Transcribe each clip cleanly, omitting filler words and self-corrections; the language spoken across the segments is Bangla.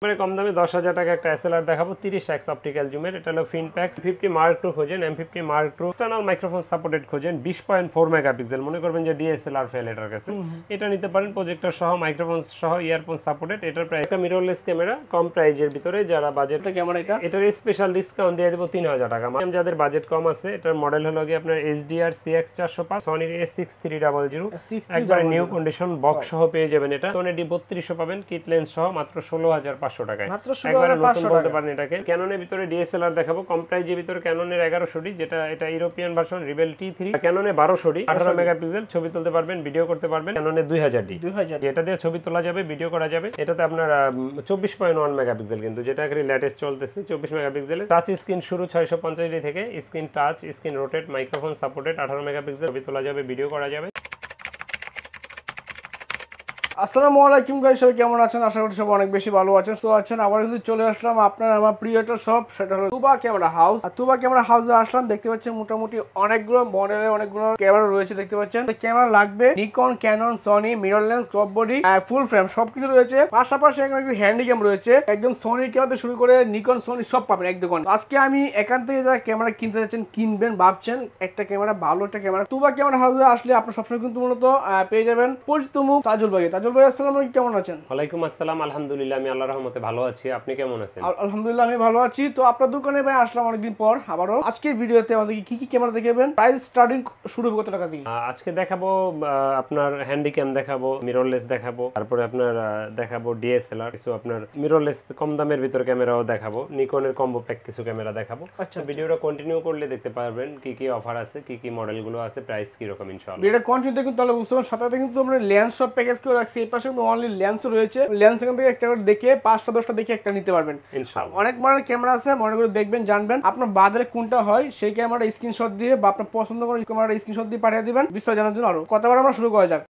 মানে কম দামে 10,000 টাকা একটা এসএলআর দেখাবো 30x অপটিক্যাল জুমের। এটা হলো ফিনপ্যাক্স 50 মার্ক 2 খোঁজেন, M50 mark 2 external microphone supported খোঁজেন, 20.4 মেগাপিক্সেল। মনে করবেন যে ডিএসএলআর ফেল এটার কাছে, এটা নিতে পারেন। প্রজেক্টর সহ, মাইক্রোফোন সহ, ইয়ারফোন সাপোর্টেড। এটার প্রাইস একটা মিররলেস ক্যামেরা কম প্রাইজের ভিতরে, যারা বাজেট ক্যামেরা এটার স্পেশাল ডিসকাউন্ট দিয়ে দেব 3000 টাকা। যাদের বাজেট কম আছে, এটার মডেল হলো গিয়ে আপনার HDR CX405, সনির A6300, একবার নিউ কন্ডিশন বক্স সহ পেয়ে যাবেন। এটা Sony D3200 পাবেন কিট লেন্স সহ মাত্র 16,500 টাকায়। একবারে নতুন বলতে পারেন এটাকে। ক্যাননের ভিতরে ডিএসএলআর দেখাবো কম প্রাইজের ভিতরে। ক্যাননের 1100D, যেটা এটা European version rebel T3। ক্যাননে 1200D 18 megapixel, ছবি তুলতে পারবেন, ভিডিও করতে পারবেন। ক্যাননে 2000D, যেটা দিয়ে ছবি তোলা যাবে, ভিডিও করা যাবে। এটাতে আপনার 24.1 মেগাপিক্সেল, কিন্তু যেটা লেটেস্ট চলতেছে 24 মেগাপিক্সেলের। টাচ স্ক্রিন শুরু 650D থেকে, screen touch, screen rotate, microphone supported, 18 megapixel, ছবি তোলা যাবে, ভিডিও করা যাবে। আসসালামু আলাইকুম গাইস, সবাই কেমন আছেন? আশা করি সবাই অনেক বেশি ভালো আছেন। তো আছেন আবার কিন্তু চলে আসলাম আপনার আমার প্রিয় একটা শপ, সেটা হলো তুবা ক্যামেরা হাউস। আর তুবা ক্যামেরা হাউসে আসলাম, দেখতে পাচ্ছেন মোটামুটি অনেকগুলো মডেলের অনেকগুলো ক্যামেরা রয়েছে। দেখতে পাচ্ছেন ক্যামেরা লাগবে Nikon, Canon, Sony, mirrorless, crop body, full frame সবকিছু রয়েছে। পাশাপাশি একদম হ্যান্ডি ক্যাম রয়েছে, একদম সনি ক্যামেরা শুরু করে নিকন, সনি সব পাবেন এক দোকান। আজকে আমি এখান থেকে যারা ক্যামেরা কিনতে যাচ্ছেন, কিনবেন ভাবছেন একটা ক্যামেরা, ভালো একটা ক্যামেরা, তুবা ক্যামেরা হাউসে আসলে আপনার সবসময় কিন্তু মূলত পেয়ে যাবেন পরিচিত মুখ তাজুল ভাই। তাজুল ভাই আসসালামু আলাইকুম, কেমন আছেন? ওয়ালাইকুম আসসালাম, আলহামদুলিল্লাহ আমি আল্লাহর রহমতে ভালো আছি। আপনি কেমন আছেন? আলহামদুলিল্লাহ আমি ভালো আছি। তো আপনার দোকানে ভাই আসলাম অনেকদিন পর আবারও। আজকের ভিডিওতে আমাদেরকে কি কি ক্যামেরা দেখাবেন, প্রাইস স্টার্টিং শুরু কত টাকা দিয়ে? আজকে দেখাবো আপনার হ্যান্ডি ক্যাম দেখাবো, মিররলেস দেখাবো, তারপরে আপনার দেখাবো ডিএসএলআর, কিছু আপনার মিররলেস কম দামের ভিতরে ক্যামেরাও দেখাবো, নিকনের কম্বো প্যাক কিছু ক্যামেরা দেখাবো। আচ্ছা, ভিডিওটা কন্টিনিউ করলে দেখতে পারবেন কি কি অফার আছে, কি কি মডেলগুলো আছে, প্রাইস কি রকম ইনশাআল্লাহ। ভিডিওটা কন্টিনিউ দেখুন, তাহলে বুঝতে পারবেন। সাথে কিন্তু আমরা লেন্স সব প্যাকেজ করে রাখছি। এই পাশে কিন্তু অনলি লেন্স রয়েছে। লেন্স এখান থেকে একটা করে দেখে 5টা 10টা দেখে একটা নিতে পারবেন ইনশাআল্লাহ। অনেক মডেলের ক্যামেরা আছে, মনে করে দেখবেন, জানবেন আপনার বাজারে কোনটা হয়, সেই ক্যামেরাটা স্ক্রিনশট দিয়ে বা আপনার পছন্দ করে ক্যামেরাটা স্ক্রিনশট দিয়ে পাঠিয়ে দিবেন। বিস্তারিত জানার জন্য আরো কথাবার আমরা শুরু করা যাক।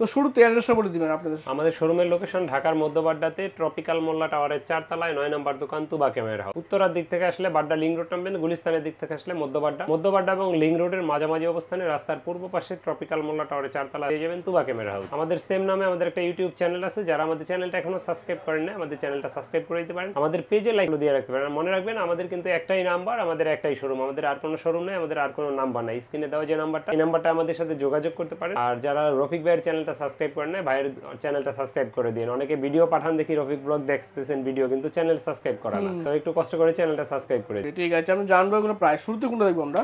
তো শুরুতে অ্যাড্রেসটা বলে দিবেন আপনাদের। আমাদের শোরুমের লোকেশন ঢাকার মধ্যবাড্ডাতে ট্রপিক্যাল মোল্লা টাওয়ারের 4 তলায় 9 নম্বর দোকান তুবা ক্যামেরা হাউস। উত্তরার দিক থেকে আসলে বাড্ডা লিংক রোড নামবেন, গুলিস্তানের দিক থেকে আসলে মধ্যবাড্ডা এবং লিংক রোডের মাঝামাঝি অবস্থানে রাস্তার পূর্ব পাশে ট্রপিক্যাল মোল্লা টাওয়ারের 4 তলায় পেয়ে যাবেন তুবা ক্যামেরা হাউস। আমাদের সেম নামে আমাদের একটা ইউটিউব চ্যানেল আছে, যারা আমাদের চ্যানেলটা এখনো সাবস্ক্রাইব করেন না, আমাদের চ্যানেলটা সাবস্ক্রাইব করে দিতে পারেন। আমাদের পেজে লাইক দিয়ে রাখতে পারেন। মনে রাখবেন আমাদের কিন্তু একটাই নাম্বার, আমাদের একটাই শোরুম, আমাদের আর কোনো শোরুম নেই, আমাদের আর কোনো নাম্বার নাই। স্ক্রিনে দেওয়া যে নাম্বারটা, এই নাম্বারটা আমাদের সাথে যোগাযোগ করতে পারেন। আর যারা রফিক ভাইয়ের চ্যানেলটা সাবস্ক্রাইব করেন না, ভাইয়ের চ্যানেলটা সাবস্ক্রাইব করে দিন। অনেকে ভিডিও পাঠান দেখি রফিক ব্লগ দেখতেছেন ভিডিও, কিন্তু চ্যানেল সাবস্ক্রাইব করা না, তো একটু কষ্ট করে চ্যানেলটা সাবস্ক্রাইব করে দিন। ঠিক আছে, আমি জানবো এগুলো প্রাইস। শুরুতে কোনটা দেখবো আমরা?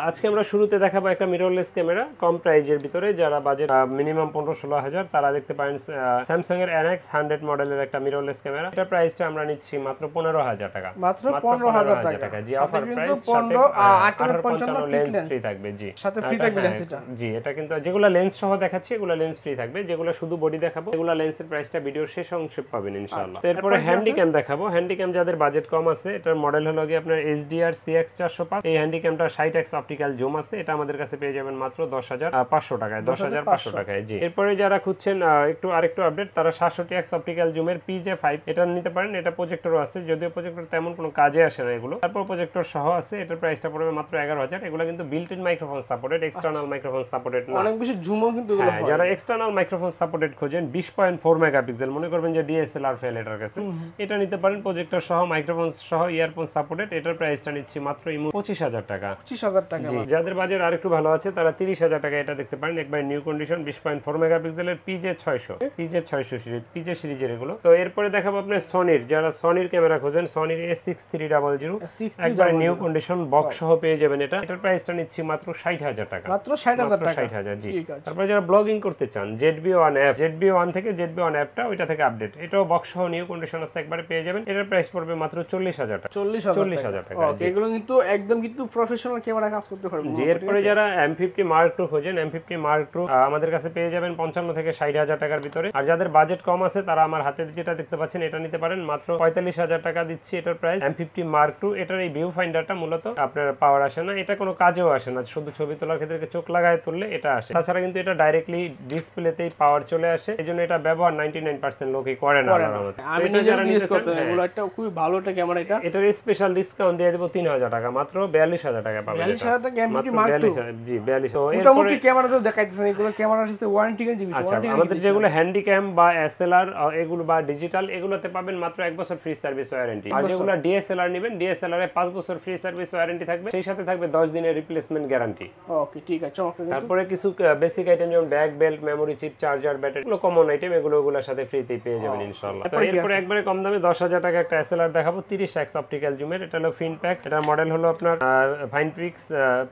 আজকে আমরা শুরুতে দেখাবো একটা মিররলেস ক্যামেরা কম প্রাইজের ভিতরে, যারা বাজেট মিনিমাম 15-16 হাজার, তারা দেখতে পারেন স্যামসাং এর NX 100 মডেলের একটা মিররলেস ক্যামেরা। এটা প্রাইসটা আমরা নিচ্ছি মাত্র 15,000 টাকা। মাত্র 15,000 টাকা। জি, অফার প্রাইস, 1855 লেন্স ফ্রি থাকবে। জি, সাথে ফ্রি থাকবে লেন্স। এটা জি, এটা কিন্তু যেগুলো লেন্স সহ দেখাচ্ছি এগুলো লেন্স ফ্রি থাকবে, যেগুলো শুধু বডি দেখাবো এগুলো লেন্সের প্রাইসটা ভিডিওর শেষ অংশে পাবেন ইনশাআল্লাহ। তারপরে হ্যান্ডি ক্যাম দেখাবো। হ্যান্ডি ক্যাম যাদের বাজেট কম আছে, এটার মডেল হলো গিয়ে আপনার HDR CX405। এই হ্যান্ডি ক্যামটা 60x অপটিক্যাল জুম আছে, এটা আমাদের কাছে পেয়ে যাবেন মাত্র 10,500 টাকায়, 10,500 টাকায়। জি, এরপরে যারা খুঁজছেন আরেকটু আপডেট, তারা 67x অপটিক্যাল জুমের PJ5 এটা নিতে পারেন। এটা প্রজেক্টরও আছে, যদিও প্রজেক্টর তেমন কোনো কাজে আসে না এগুলো। তারপর প্রজেক্টর সহ আছে, এটার প্রাইসটা পড়বে মাত্র 11,000। এগুলো কিন্তু built in microphone supported, external microphone supported না। অনেক বেশি জুমও কিন্তু এগুলো হয়। যারা এক্সটার্নাল মাইক্রোফোন সাপোর্টেড খোঁজেন, 20.4 মেগাপিক্সেল, মনে করবেন যে ডিএসএলআর ফেল এটার কাছে, এটা নিতে পারেন। প্রজেক্টর সহ, মাইক্রোফোন সহ, ইয়ারফোন সাপোর্টেড। এটার প্রাইসটা নিচ্ছি মাত্র 25,000 টাকা। 25,000 টাকা। জি, যাদের বাজেট আরেকটু ভালো আছে, তারা 30,000 টাকা এটা দেখতে পারেন। একবার নিউ কন্ডিশন 20.4 মেগাপিক্সেলের PJ600 সিরিজ, PJ সিরিজের এগুলো। তো এরপরে দেখাবো আপনার সনির, যারা সনির ক্যামেরা খোঁজেন, সনির A6300 একবার নিউ কন্ডিশন বক্স সহ পেয়ে যাবেন। এটার প্রাইসটা নিচ্ছি মাত্র 60,000 টাকা। মাত্র 60,000 টাকা। 60,000। জি, তারপরে যারা ব্লগিং করতে চান, ZB1 থেকে ZB1 অ্যাপটা, ওইটা থেকে আপডেট, এটাও বক্স সহ নিউ কন্ডিশন আছে, একবারে পেয়ে যাবেন। এটার প্রাইস পড়বে মাত্র 40,000 টাকা। 40,000 টাকা। এগুলো কিন্তু একদম কিন্তু প্রফেশনাল ক্যামেরা কাজ করতে পারবে। জি, এরপরে যারা M50 মার্ক 2 খোঁজেন, M50 মার্ক 2 আমাদের কাছে পেয়ে যাবেন 55 থেকে 60,000 টাকার ভিতরে। আর যাদের বাজেট কম আছে, তারা আমার হাতে যেটা দেখতে পাচ্ছেন এটা নিতে পারেন, মাত্র 45,000 টাকা দিচ্ছি এটার প্রাইস। M50 মার্ক 2, এটার এই ভিউ ফাইন্ডারটা মূলত আপনার পাওয়ার আসে না, এটা কোনো কাজেও আসে না, শুধু ছবি তোলার ক্ষেত্রে চোখ লাগায় তুললে এটা আসে। তাছাড়া কিন্তু এটা ডাইরেক্টলি ডিসপ্লেতেই পাওয়ার চলে আসে, এজন্য এটা ব্যবহার 99% লোকই করে না আল্লাহর রহমতে। আমি নিজে ইউজ করতে এগুলো একটা খুব ভালো একটা ক্যামেরা। এটা এটার স্পেশাল ডিসকাউন্ট দিয়ে দেব 3000 টাকা, মাত্র 42000 টাকা পাবেন। 42000 টাকা এমপি মাত্র মাত্র 42,000 জি 4200। মোটামুটি ক্যামেরা তো দেখাইতেছেন এগুলো ক্যামেরার সাথে ওয়ারেন্টি গ্যারান্টি বিষয়। আচ্ছা, আমাদের যেগুলো হ্যান্ডিক্যাম বা এসএলআর এগুলো বা ডিজিটাল এগুলোতে পাবেন মাত্র 1 বছর ফ্রি সার্ভিস ওয়ারেন্টি। আর যেগুলো ডিএসএলআর নেবেন ডিএসএলআর এ 5 বছর ফ্রি সার্ভিস ওয়ারেন্টি থাকবে, সেই সাথে থাকবে 10 দিনের রিপ্লেসমেন্ট গ্যারান্টি। ওকে ঠিক আছে। তারপরে কিছু বেসিক আইটেম যেমন back belt, memory chip, charger, battery, এগুলো কমন আইটেম, এগুলোর সাথে ফ্রিতেই পেয়ে যাবেন ইনশাআল্লাহ। তো এরপরে একবারে কম দামে 10000 টাকা একটা এসএলআর দেখাবো 30x অপটিক্যাল জুমের। এটা হলো ফিনপ্যাক্স, এটা মডেল হলো আপনার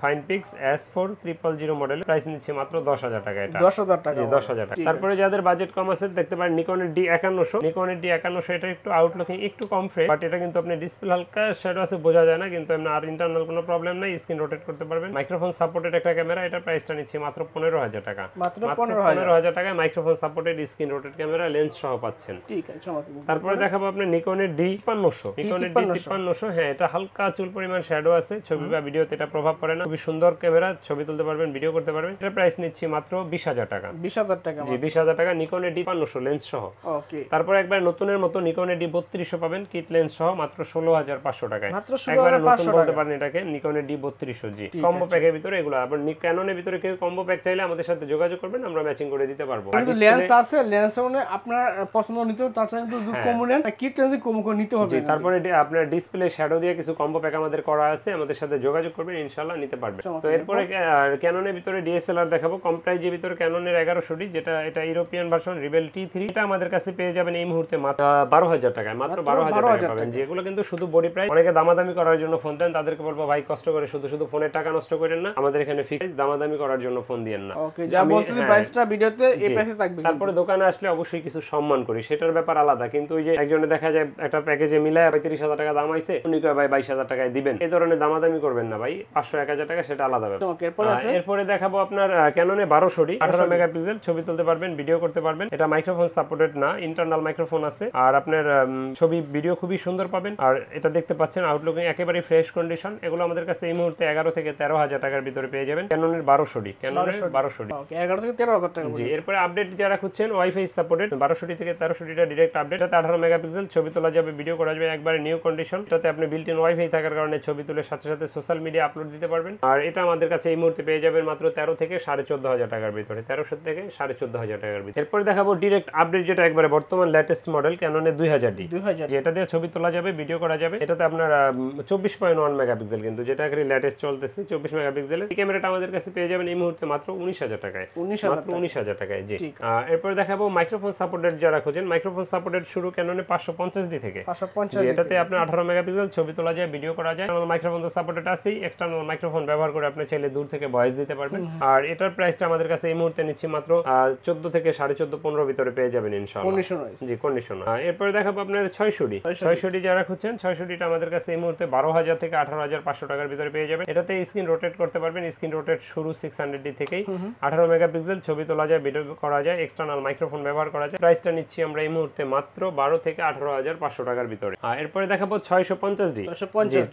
ফাইনপিক্স S4 000 মডেল। প্রাইস নিচ্ছে মাত্র 10000 টাকা। এটা 10000 টাকা। জি 10000 টাকা। তারপরে যাদের বাজেট কম আছে দেখতে পারেন নিকনের D5100। এটা একটু আউটলুকিং একটু কম ফ্রেশ, বাট এটা কিন্তু আপনি ডিসপ্লে হালকা শ্যাডো আছে, বোঝা যায় না, কিন্তু এমনি আর ইন্টারনাল কোনো প্রবলেম নাই। স্ক্রিন রোটেট করতে পারবেন। মাইক্রোফোন সাপোর্টেড একটা ক্যামেরা। এটা প্রাইসটা নিচ্ছে মাত্র 15000 টাকা। মাত্র 15000 টাকায় microphone supported screen rotate camera lens সহ পাচ্ছেন। ঠিক আছে। তারপরে দেখাবো আপনি নিকনের D5300। হ্যাঁ, এটা হালকা চুল পরিমাণ শ্যাডো আছে, ছবি বা ভিডিওতে এটা প্রভাব পড়ে না। খুবই সুন্দর ক্যামেরা, ছবি তুলতে পারবেন, ভিডিও করতে পারবেন। এটা প্রাইস নিচ্ছে মাত্র 20000 টাকা। 20000 টাকা। জি 20000 টাকা নিকনের D500 লেন্স সহ। ওকে। তারপর একবার নতুনের মতো নিকনের D3200 পাবেন কিট লেন্স সহ মাত্র 16500 টাকায়। মাত্র একবার 16500 নতুন বলতে পারেন এটাকে, নিকনের D3200 জি। কম্বো প্যাকের ভিতরে এগুলো। আবার ক্যাননের ভিতরে কেউ কম্বো প্যাক চাইলে আমাদের সাথে যোগাযোগ করবেন, আমরা ম্যাচিং করে দিতে পারবো। কিন্তু লেন্স আছে, লেন্স মানে আপনার পছন্দ নিতে হবে, তাছাড়া কিন্তু কমন কিট লেন্স কম করে নিতে হবে। জি তারপরে আপনার ডিসপ্লে শ্যাডো দিয়ে কিছু কম্বো প্যাক আমাদের করা আছে, আমাদের সাথে যোগাযোগ করবেন, ইনশাআল্লাহ নিতে পারবেন। তো এরপরে ক্যাননের ভিতরে ডিএসএলআর দেখাবো কম প্রাইজের ভিতরে। ক্যাননের 1100D, যেটা এটা ইউরোপিয়ান ভার্সন রিবেল T3। এটা আমাদের কাছে পেয়ে যাবেন এই মুহূর্তে মাত্র 12000 টাকায়। মাত্র 12000 টাকা পাবেন। যেগুলো কিন্তু শুধু বডি প্রাইস। অনেকে দামাদামি করার জন্য ফোন দেন, তাদেরকে বলবো ভাই কষ্ট করে শুধু ফোনের টাকা নষ্ট করেন না, আমাদের এখানে ফিক্স, দামাদামি করার জন্য ফোন দিয়েন না। ওকে, যা বলতেছি প্রাইসটা ভিডিওতে এই প্রাইসে থাকবে। তারপরে দোকানে আসলে অবশ্যই কিছু সম্মান করি, সেটার ব্যাপার আলাদা। কিন্তু ওই যে একজনে দেখা যায় একটা প্যাকেজে মিলায় 35000 টাকা দাম আইছে, উনি কয় ভাই 22000 টাকায় দিবেন, এই ধরনের দামাদামি করবেন না ভাই। 500-1000 টাকা সেটা আলাদা ব্যাপার। এরপরে দেখাবো আপনার ক্যাননে 1200D 18 মেগাপিক্সেল, ছবি তুলতে পারবেন, ভিডিও করতে পারবেন। এটা মাইক্রোফোন সাপোর্টেড না, ইন্টারনাল মাইক্রোফোন আছে। আর আপনার ছবি ভিডিও খুবই সুন্দর পাবেন। আর এটা দেখতে পাচ্ছেন আউটলুকিং একেবারে ফ্রেশ কন্ডিশন। এগুলো আমাদের কাছে এই মুহূর্তে 11 থেকে 13000 টাকার ভিতরে পেয়ে যাবেন ক্যাননের 1200D। ক্যাননের 1200D ওকে, 11 থেকে 13000 টাকা। জি। এরপরে আপডেট যারা খুঁজছেন ওয়াইফাই সাপোর্টেড 1200D থেকে 1300D টা ডাইরেক্ট আপডেট। এটা 18 মেগাপিক্সেল, ছবি তোলা যাবে, ভিডিও করা যাবে, একবারে নিউ কন্ডিশন। এটাতে আপনি বিল্ট ইন ওয়াইফাই থাকার কারণে ছবি তুলে সাথে সাথে সোশ্যাল মিডিয়া আপলোড দিতে পারবেন। আর এটা আমাদের কাছে এই মুহূর্তে পেয়ে যাবেন মাত্র 13 থেকে 14500 টাকার ভিতরে। 1300 থেকে 14500 টাকার ভিতরে। এরপর দেখাবো ডাইরেক্ট আপডেট, যেটা একবারে বর্তমান লেটেস্ট মডেল ক্যাননের 2000D। যেটা দিয়ে ছবি তোলা যাবে, ভিডিও করা যাবে। এটাতে আপনার 24.1 মেগাপিক্সেল, কিন্তু যেটা একবারে লেটেস্ট চলতেছে 24 মেগাপিক্সেলের। এই ক্যামেরাটা আমাদের কাছে পেয়ে যাবেন এই মুহূর্তে মাত্র 19000 টাকায়। মাত্র 19000 টাকায় জি। এরপর দেখাবো মাইক্রোফোন সাপোর্টেড যারা খোঁজেন, মাইক্রোফোন সাপোর্টেড শুরু ক্যাননে 550D থেকে। এটাতে আপনার 18 মেগাপিক্সেল, ছবি তোলা যায়, ভিডিও করা যায়। মাইক্রোফোন তো সাপোর্টেড আছেই, এক্সটার্নাল মাইক্রোফোন ব্যবহার করে আপনি চাইলে দূর থেকে ভয়েস দিতে পারবেন। আর এটার প্রাইসটা আমাদের কাছে এই মুহূর্তে নিচ্ছি মাত্র 14 থেকে 14.5-15 ভিতরে পেয়ে যাবেন ইনশাআল্লাহ। জি কন্ডিশন। এরপর দেখাবো আপনার 600D যারা খুঁজছেন, 600Dটা আমাদের কাছে এই মুহূর্তে 12000 থেকে 18500 টাকার ভিতরে পেয়ে যাবেন। এটাতে স্ক্রিন রোটেট করতে পারবেন। স্ক্রিন রোটেট শুরু 600D থেকেই। 18 মেগাপিক্সেল, ছবি তোলা যায়, ভিডিও করা যায়, এক্সটার্নাল মাইক্রোফোন ব্যবহার করা যায়। প্রাইসটা নিচ্ছি আমরা এই মুহূর্তে মাত্র 12 থেকে 18500 টাকার ভিতরে। এরপরে দেখাবো 650D।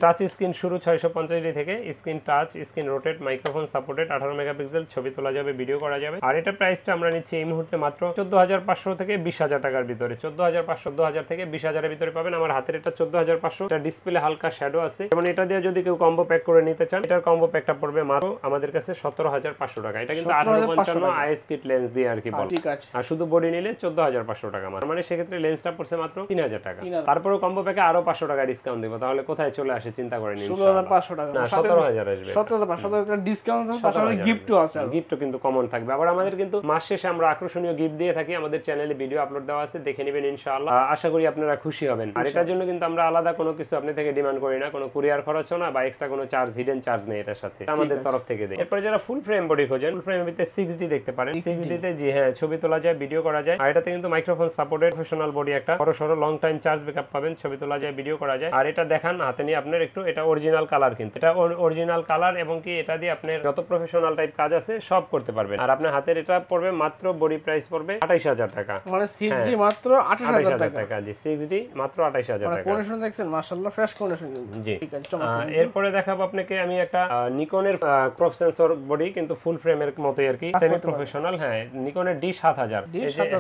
টাচ স্ক্রিন শুরু 650D থেকে। Screen touch, screen rotate, microphone supported, 18 megapixel, ছবি তোলা যাবে, ভিডিও করা যাবে। আর এটা প্রাইসটা আমরা নিচ্ছি এই মুহূর্তে মাত্র 14500 থেকে 20000 টাকার ভিতরে। 14500 থেকে 20000 এর ভিতরে পাবেন। আমার হাতের এটা 14500। এটা ডিসপ্লে হালকা শ্যাডো আছে, যেমন এটা দিয়ে যদি কেউ কম্বো প্যাক করে নিতে চান, এটার কম্বো প্যাকটা পড়বে মাত্র আমাদের কাছে 17500 টাকা। এটা কিন্তু 1855 আইএস কিট লেন্স দিয়ে আর কি বল। আর শুধু বডি নিলে 14500 টাকা। মানে সেক্ষেত্রে লেন্সটা পড়ছে মাত্র 3000 টাকা। তারপরে কম্বো প্যাকে আরো 500 টাকা ডিসকাউন্ট দিব। তাহলে কোথায় চলে আসে চিন্তা করেন, 16500 টাকা না 17000 আসবে। 17500 ডিসকাউন্ট আছে, পাশাপাশি গিফটও আছে। গিফটও কিন্তু কমন থাকবে। আবার আমাদের কিন্তু মাস শেষে আমরা আকর্ষণীয় গিফট দিয়ে থাকি। আমাদের চ্যানেলে ভিডিও আপলোড দেওয়া আছে, দেখে নেবেন ইনশাআল্লাহ। আশা করি আপনারা খুশি হবেন। আর এটার জন্য কিন্তু আমরা আলাদা কোনো কিছু আপনি থেকে ডিমান্ড করি না, কোনো কুরিয়ার খরচও না বা এক্সট্রা কোনো চার্জ, হিডেন চার্জ নেই এটার সাথে, আমাদের তরফ থেকে দেয়। এরপর যারা ফুল ফ্রেম বডি খোঁজেন, ফুল ফ্রেমের ভিতরে 6D দেখতে পারেন। 6D তে জি হ্যাঁ, ছবি তোলা যায়, ভিডিও করা যায়। আর এটাতে কিন্তু মাইক্রোফোন সাপোর্টেড প্রফেশনাল বডি, একটা বড় সরো লং টাইম চার্জ ব্যাকআপ পাবেন, ছবি তোলা যায়, ভিডিও করা যায়। আর এটা দেখান হাতে নিয়ে আপনার একটু, এটা অরিজিনাল কালার, কিন্তু এটা অরিজিনাল কালার এবং কি এটা দিয়ে আপনার যত প্রফেশনাল টাইপ কাজ আছে সব করতে পারবেন। আর আপনার হাতের এটা পড়বে মাত্র বডি প্রাইস পড়বে 28000 টাকা। মানে 6D মাত্র 28000 টাকা। জি 6D মাত্র 28000 টাকা। কন্ডিশন দেখছেন মাশাআল্লাহ, ফ্রেশ কন্ডিশন। জি ঠিক আছে। এরপরে দেখাবো আপনাকে আমি একটা নিকনের ক্রপ সেন্সর বডি, কিন্তু ফুল ফ্রেমের মতোই আর কি, সেমি প্রফেশনাল। হ্যাঁ নিকনের D7000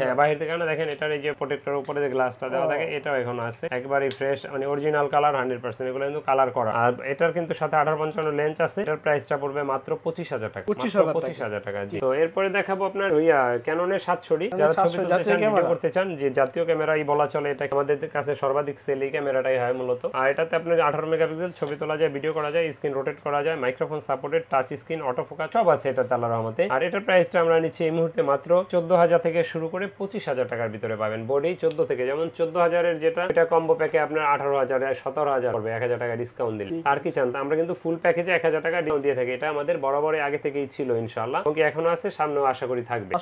হ্যাঁ বাইরে থেকে না দেখেন এটার এই যে প্রোটেক্টর উপরে যে গ্লাসটা দেওয়া থাকে এটাও এখনো আছে একবারে ফ্রেশ মানে অরিজিনাল কালার 100% এগুলো কিন্তু কালার করা আর এটার কিন্তু সাথে 1855 লেন্স আছে এটার প্রাইসটা পড়বে মাত্র 25000 টাকা 25000 টাকা জি তো এরপরে দেখাবো আপনার ওই ক্যাননের 700 যারা ছবি তুলতে চান ভিডিও করতে চান যে জাতীয় ক্যামেরাই বলা চলে এটা আমাদের কাছে সর্বাধিক সেল এই ক্যামেরাটাই হয় মূলত আর এটাতে আপনার 18 মেগাপিক্সেল ছবি তোলা যায় ভিডিও করা যায় স্ক্রিন রোটেট করা যায় microphone supported touch screen auto focus সব আছে এটা আল্লাহর রহমতে আর এটার প্রাইসটা আমরা নিচ্ছি এই মুহূর্তে মাত্র 14000 থেকে শুরু করে 25000 টাকার ভিতরে পাবেন বডি 14 থেকে যেমন 14000 এর যেটা এটা কম্বো প্যাকে আপনার 18000 17000 পড়বে 1000 টাকা ডিসকাউন্ট দিলে আর কি চান আমরা কিন্তু ফুল প্যাকেজে 1000 টাকা ডিসকাউন্ট দিয়ে থাকি এটা আমাদের বরাবরই আগে থেকেই ছিল ইনশাআল্লাহ এবং এখনো আছে সামনেও আশা করি থাকবে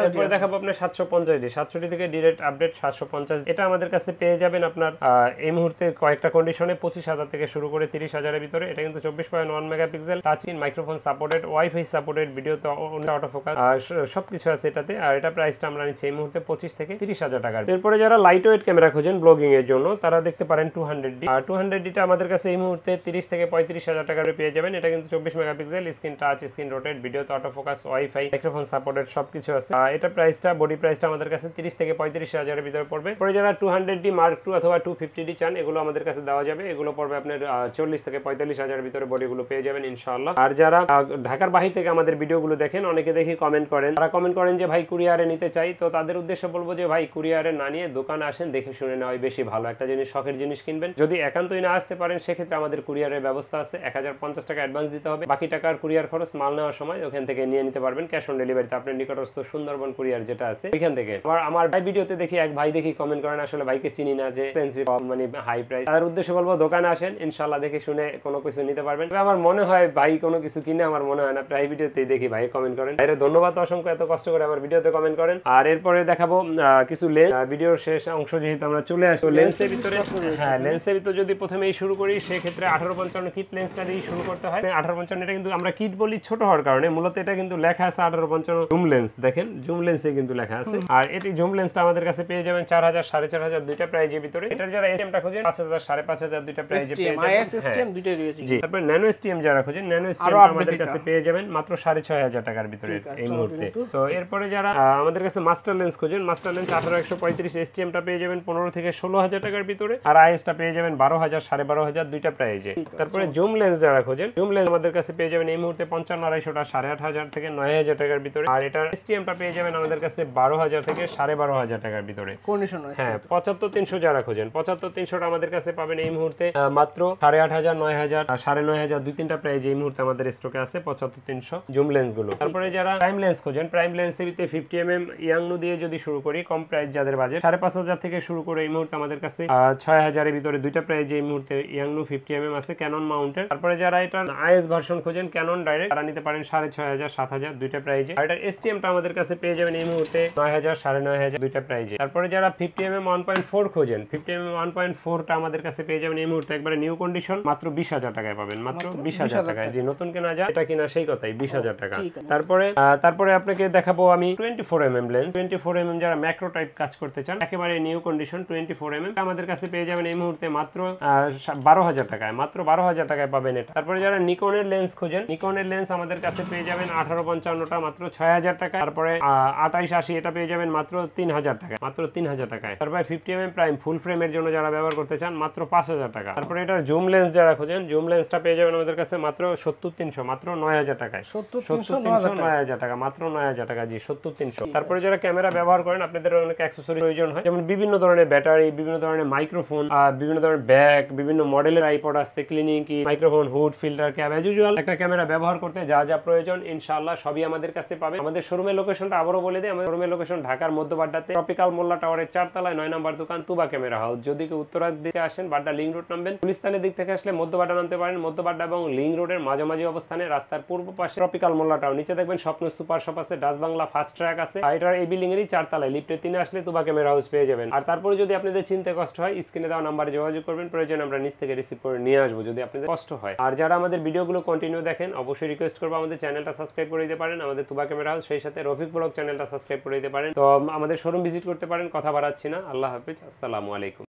এরপরে দেখাবো আপনার 750 থেকে ডিরেক্ট আপডেট 750 এটা আমাদের কাছে পেয়ে যাবেন আপনার এই মুহূর্তে কয়েকটা কন্ডিশনে 25000 থেকে শুরু করে 30000 এর ভিতরে এটা কিন্তু 24.1 megapixel touch in microphone supported wifi supported video তো অটো ফোকাস সবকিছু আছে এটাতে আর এটা প্রাইসটা আমরা নিচ্ছি এই মুহূর্তে 25 থেকে 30000 টাকার এরপরে যারা লাইট ওয়েট ক্যামেরা খোঁজেন ব্লগিং এর জন্য তারা দেখতে পারেন 200D আর 200D টা আমাদের কাছে এই মুহূর্তে 30 থেকে 35000 টাকার পেয়ে যাবেন এটা কিন্তু 24 megapixel screen touch screen rotate video তো auto focus WiFi microphone supported সবকিছু আছে এটা প্রাইসটা বডি প্রাইসটা আমাদের কাছে 30 থেকে 35000 এর ভিতরে পড়বে পরে যারা 200D মার্ক 2 অথবা 250D চান এগুলো আমাদের কাছে দেওয়া যাবে এগুলো পড়বে আপনার 40 থেকে 45000 এর ভিতরে বডিগুলো পেয়ে যাবেন ইনশাআল্লাহ আর যারা ঢাকার বাইরে থেকে আমাদের ভিডিওগুলো দেখেন অনেকে দেখি কমেন্ট করেন তারা কমেন্ট করেন যে ভাই কুরিয়ারে নিতে চাই তো তাদের উদ্দেশ্যে বলবো যে ভাই কুরিয়ারে না নিয়ে দোকানে আসেন দেখে শুনে নেওয়াই বেশি ভালো একটা জিনিস শখের জিনিস কিনবেন যদি একান্তই না আসতে পারেন সেক্ষেত্রে আমাদের কুরিয়ারের ব্যবস্থা আছে 1050 টাকা অ্যাডভান্স দিতে হবে বাকি টাকার কুরিয়ার খরচ মাল নেওয়ার সময় ওখান থেকে নিয়ে নিতে পারবেন ক্যাশ অন ডেলিভারিতে আপনার নিকটস্থ সুন্দরবন কুরিয়ার যেটা আছে ওইখান থেকে আমার ভাই ভিডিওতে দেখি এক ভাই দেখি কমেন্ট করেন আসলে ভাইকে চিনি না যে এক্সপেন্সিভ মানে হাই প্রাইস তাদের উদ্দেশ্যে বলবো দোকানে আসেন ইনশাআল্লাহ দেখে শুনে কোনো কিছু নিতে পারবেন আমার মনে হয় ভাই কোনো কিছু কিনে আমার মনে হয় না প্রায় ভিডিওতেই দেখি ভাই কমেন্ট করেন ভাইরে ধন্যবাদ অসংখ্য এত কষ্ট করে আমার ভিডিওতে কমেন্ট করেন আর এরপরে দেখাবো কিছু লেন্স ভিডিওর শেষ অংশ যেহেতু আমরা চলে আসবো লেন্সের ভিতরে হ্যাঁ লেন্সের ভিতরে যদি প্রথমেই শুরু করি সেক্ষেত্রে 1855 কিট লেন্সটা দিয়ে শুরু করতে হয় 1855 এটা কিন্তু আমরা কিট বলি ছোট হওয়ার কারণে মূলত এটা কিন্তু লেখা আছে 1855 জুম লেন্স দেখেন জুম লেন্সে কিন্তু লেখা আছে আর এটি জুম লেন্সটা আমাদের কাছে পেয়ে যাবেন 4000 4500 দুইটা প্রাইজের ভিতরে এটার যারা এসএমটা খোঁজেন 5000 5500 দুইটা প্রাইজে পেয়ে যাবেন এসএম দুইটাই রয়েছে জি তারপর ন্যানো এসটিএম যারা খোঁজেন ন্যানো এসটিএম আমাদের কাছে পেয়ে যাবেন মাত্র 6500 টাকার ভিতরে এই মুহূর্তে তো এরপরে যারা আমাদের কাছে মাস্টার লেন্স খোঁজেন মাস্টার লেন্স 18135 এসটিএমটা পেয়ে যাবেন 15 থেকে 16000 টাকার ভিতরে আর আইএসটা পেয়ে যাবেন 12000 12500 দুইটা প্রাইজে তারপরে জুম লেন্স যারা খোঁজেন জুম লেন্স আমাদের কাছে পেয়ে যাবেন এই মুহূর্তে 55 250 থেকে 9000 টাকার ভিতরে আর এটা এসটিএমটা পেয়ে যাবেন আমাদের কাছে 12000 থেকে 12500 টাকার ভিতরে কন্ডিশন হ্যাঁ 75300 যারা খোঁজেন 75300 আমাদের কাছে পাবেন এই মুহূর্তে মাত্র 8500 9000 9500 দুই তিনটা প্রাইস এই মুহূর্তে আমাদের স্টকে আছে 75300 জুম লেন্স গুলো তারপরে যারা প্রাইম লেন্স খোঁজেন প্রাইম লেন্সের ভিতরে 50mm ইয়াংনু দিয়ে যদি শুরু করি কম প্রাইস যাদের বাজেট 5500 থেকে শুরু করে এই মুহূর্তে আমাদের কাছে 6000 এর ভিতরে দুইটা প্রাইস এই মুহূর্তে ইয়াংনু 50mm আছে ক্যানন মাউন্টেড তারপরে যারা এটা আইএস ভার্সন খোঁজেন ক্যানন ডাইরেক্ট তারা নিতে পারেন 6500 7000 দুইটা প্রাইজে আর এটা এসটিএমটা আমাদের কাছে পেয়ে যাবেন এই মুহূর্তে 9000 9500 দুইটা প্রাইজে তারপরে যারা 50mm 1.4 খোঁজেন 50mm 1.4 টা আমাদের কাছে পেয়ে যাবেন এই মুহূর্তে একবারে নিউ কন্ডিশন মাত্র 20000 টাকায় পাবেন মাত্র 20000 টাকায় যে নতুন কেনা যায় এটা কিনা সেই কথাই 20000 টাকা তারপরে আপনাকে দেখাবো আমি 24mm লেন্স 24mm যারা ম্যাক্রো টাইপ কাজ করতে চান একেবারে নিউ কন্ডিশন 24mm আমাদের কাছে পেয়ে যাবেন এই মুহূর্তে মাত্র 12000 টাকায় মাত্র 12000 টাকায় পাবেন এটা তারপরে যারা নিকনের লেন্স খোঁজেন নিকনের লেন্স আমাদের কাছে পেয়ে যাবেন 1855 টা মাত্র 6000 টাকা তারপরে 2880 এটা পেয়ে যাবেন মাত্র 3000 টাকা মাত্র 3000 টাকায় তারপরে 50mm প্রাইম ফুল ফ্রেমের জন্য যারা ব্যবহার করতে চান মাত্র 5000 টাকা তারপরে এটা জুম লেন্স যারা খোঁজেন জুম লেন্সটা পেয়ে যাবেন আমাদের কাছে মাত্র 70300 মাত্র 9000 টাকায় 70300 9000 টাকা মাত্র 9000 টাকা জি 70300 তারপরে যারা ক্যামেরা ব্যবহার করেন আপনাদের অনেক অ্যাকসেসরি প্রয়োজন হয় যেমন বিভিন্ন ধরনের ব্যাটারি বিভিন্ন ধরনের মাইক্রোফোন বিভিন্ন ধরনের ব্যাগ বিভিন্ন মডেলের আইপড আসছে ক্লিনিং কি microphone hood filter cap as usual একটা ক্যামেরা ব্যবহার করতে যা যা প্রয়োজন ইনশাআল্লাহ সবই আমাদের কাছে পাবেন আমাদের শোরুমের লোকেশনটা আবারও বলে দিই আমাদের শোরুমের লোকেশন ঢাকার মধ্যবাড্ডাতে ট্রপিক্যাল মোল্লা টাওয়ারের 4 তলায় 9 নম্বর দোকান তুবা ক্যামেরা হাউস যদি কেউ উত্তরার দিকে আসেন বাড্ডা লিংক রোড নামবেন গুলিস্তানের দিক থেকে আসলে মধ্যবাড্ডা নামতে পারেন মধ্যবাড্ডা এবং লিংক রোডের মাঝামাঝি অবস্থানে রাস্তার পূর্ব পাশে ট্রপিক্যাল মোল্লা টাওয়ার নিচে দেখবেন স্বপ্ন সুপার শপ আছে ডাচ বাংলা ফাস্ট ট্র্যাক আছে এটার এই বিল্ডিং এরই 4 তলায় লিফটে 3 আসলে তুবা ক্যামেরা হাউস পেয়ে যাবেন আর তারপরে যদি আপনাদের চিনতে কষ্ট হয় স্ক্রিনে দেওয়া নাম্বারে যোগাযোগ করবেন প্রয়োজন আমরা নিচ থেকে রিসিভ করে নিয়ে আসবো যদি আপনাদের কষ্ট হয় আর যারা আমাদের ভিডিওগুলো কন্টিনিউ দেখেন অবশ্যই রিকোয়েস্ট করবো আমাদের চ্যানেলটা সাবস্ক্রাইব করে দিতে পারেন আমাদের তুবা ক্যামেরা হাউস সেই সাথে রফিক ব্লগ চ্যানেলটা সাবস্ক্রাইব করে দিতে পারেন তো আমাদের শোরুম ভিজিট করতে পারেন কথা বাড়াচ্ছি না আল্লাহ হাফেজ আসসালামু আলাইকুম